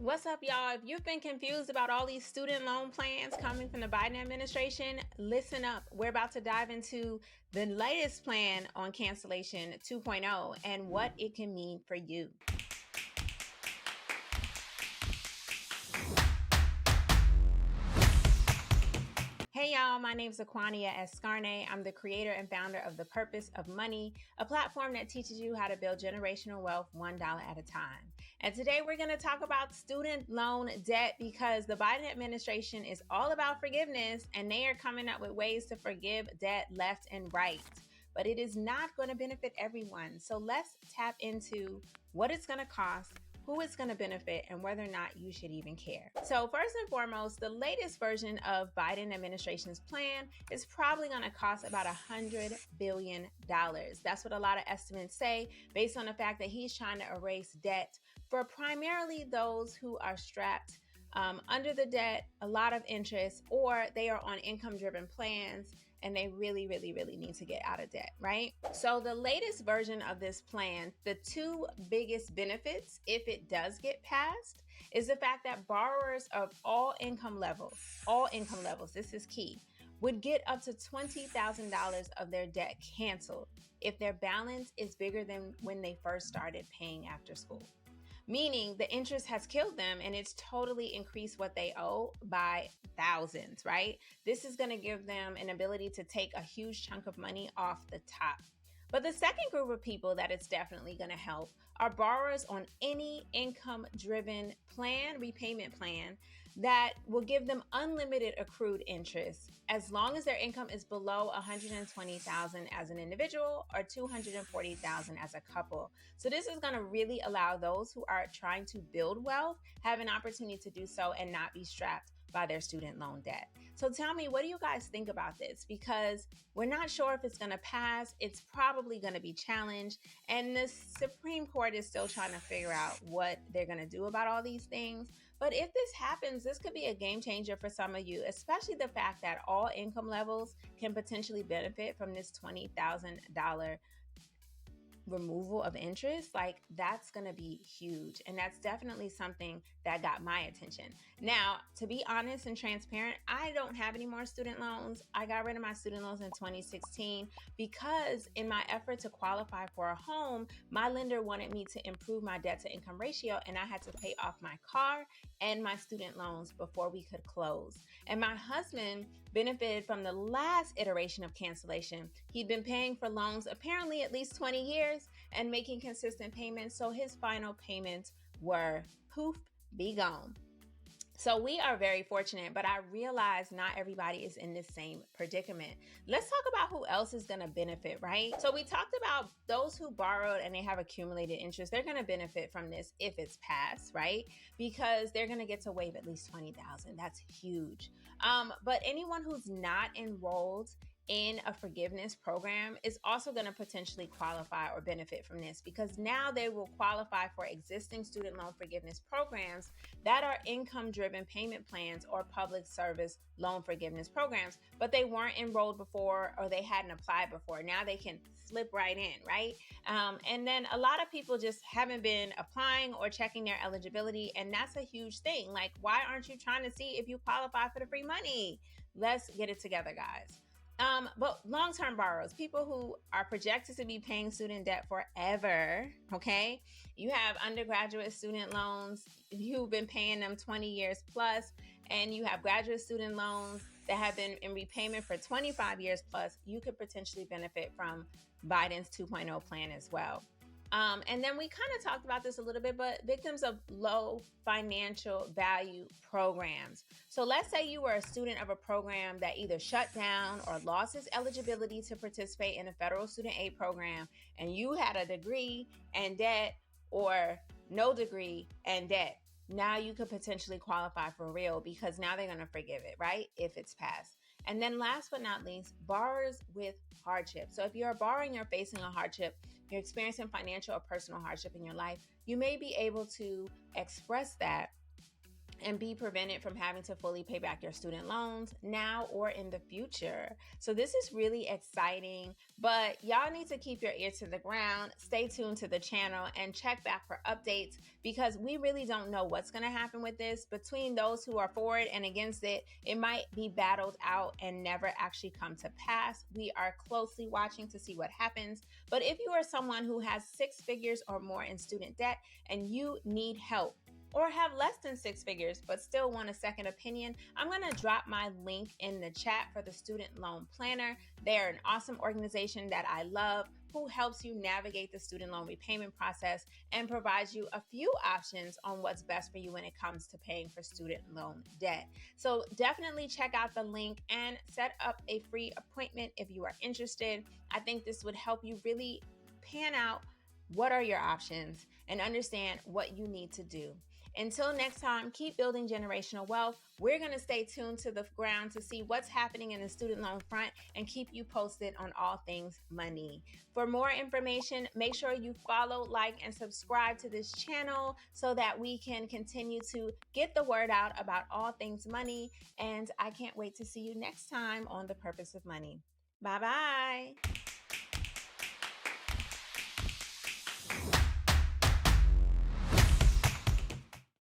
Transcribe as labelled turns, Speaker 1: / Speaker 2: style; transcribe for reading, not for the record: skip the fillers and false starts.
Speaker 1: What's up, y'all? If you've been confused about all these student loan plans coming from the Biden administration, listen up. We're about to dive into the latest plan on cancellation 2.0 and what it can mean for you. Hey y'all, my name is Aquania Escarne. I'm the creator and founder of The Purpose of Money, a platform that teaches you how to build generational wealth $1 at a time. And today we're going to talk about student loan debt because the Biden administration is all about forgiveness and they are coming up with ways to forgive debt left and right. But it is not going to benefit everyone. So let's tap into what it's going to cost, who it's going to benefit, and whether or not you should even care. So first and foremost, the latest version of Biden administration's plan is probably going to cost about $100 billion. That's what a lot of estimates say, based on the fact that he's trying to erase debt for primarily those who are strapped under the debt, a lot of interest, or they are on income-driven plans and they really need to get out of debt, right? So the latest version of this plan, the two biggest benefits, if it does get passed, is the fact that borrowers of all income levels, this is key, would get up to $20,000 of their debt canceled if their balance is bigger than when they first started paying after school. Meaning the interest has killed them and it's totally increased what they owe by thousands, right? This is going to give them an ability to take a huge chunk of money off the top. But the second group of people that it's definitely going to help are borrowers on any income-driven plan, repayment plan, that will give them unlimited accrued interest as long as their income is below $120,000 as an individual or $240,000 as a couple. So this is going to really allow those who are trying to build wealth have an opportunity to do so and not be strapped by their student loan debt. So tell me, what do you guys think about this? Because we're not sure if it's going to pass. It's probably going to be challenged. And the Supreme Court is still trying to figure out what they're going to do about all these things. But if this happens, this could be a game changer for some of you, especially the fact that all income levels can potentially benefit from this $20,000 removal of interest. Like, that's going to be huge. And that's definitely something that got my attention. Now, to be honest and transparent, I don't have any more student loans. I got rid of my student loans in 2016 because in my effort to qualify for a home, my lender wanted me to improve my debt to income ratio and I had to pay off my car and my student loans before we could close. And my husband benefited from the last iteration of cancellation. He'd been paying for loans apparently at least 20 years and making consistent payments. So his final payments were poof, be gone. So we are very fortunate, but I realize not everybody is in this same predicament. Let's talk about who else is going to benefit, right? So we talked about those who borrowed and they have accumulated interest. They're going to benefit from this if it's passed, right? Because they're going to get to waive at least $20,000. That's huge. But anyone who's not enrolled in a forgiveness program is also going to potentially qualify or benefit from this because now they will qualify for existing student loan forgiveness programs that are income-driven payment plans or public service loan forgiveness programs, but they weren't enrolled before or they hadn't applied before. Now they can slip right in, right? And then a lot of people just haven't been applying or checking their eligibility, and that's a huge thing. Like, why aren't you trying to see if you qualify for the free money? Let's get it together, guys. But long-term borrowers, people who are projected to be paying student debt forever, okay? You have undergraduate student loans, you've been paying them 20 years plus, and you have graduate student loans that have been in repayment for 25 years plus, you could potentially benefit from Biden's 2.0 plan as well. And then we kind of talked about this a little bit, but victims of low financial value programs. So let's say you were a student of a program that either shut down or lost its eligibility to participate in a federal student aid program, and you had a degree and debt or no degree and debt. Now you could potentially qualify for real because now they're going to forgive it, right? If it's passed. And then last but not least, borrowers with hardship. So if you're borrowing, you're facing a hardship, you're experiencing financial or personal hardship in your life, you may be able to express that and be prevented from having to fully pay back your student loans now or in the future. So this is really exciting, but y'all need to keep your ear to the ground, stay tuned to the channel, and check back for updates, because we really don't know what's going to happen with this. Between those who are for it and against it, it might be battled out and never actually come to pass. We are closely watching to see what happens. But if you are someone who has 6 figures or more in student debt and you need help, or have less than 6 figures but still want a second opinion, I'm going to drop my link in the chat for the Student Loan Planner. They're an awesome organization that I love, who helps you navigate the student loan repayment process and provides you a few options on what's best for you when it comes to paying for student loan debt. So definitely check out the link and set up a free appointment if you are interested. I think this would help you really pan out what are your options and understand what you need to do. Until next time, keep building generational wealth. We're going to stay tuned to the ground to see what's happening in the student loan front and keep you posted on all things money. For more information, make sure you follow, like, and subscribe to this channel so that we can continue to get the word out about all things money. And I can't wait to see you next time on The Purpose of Money. Bye-bye.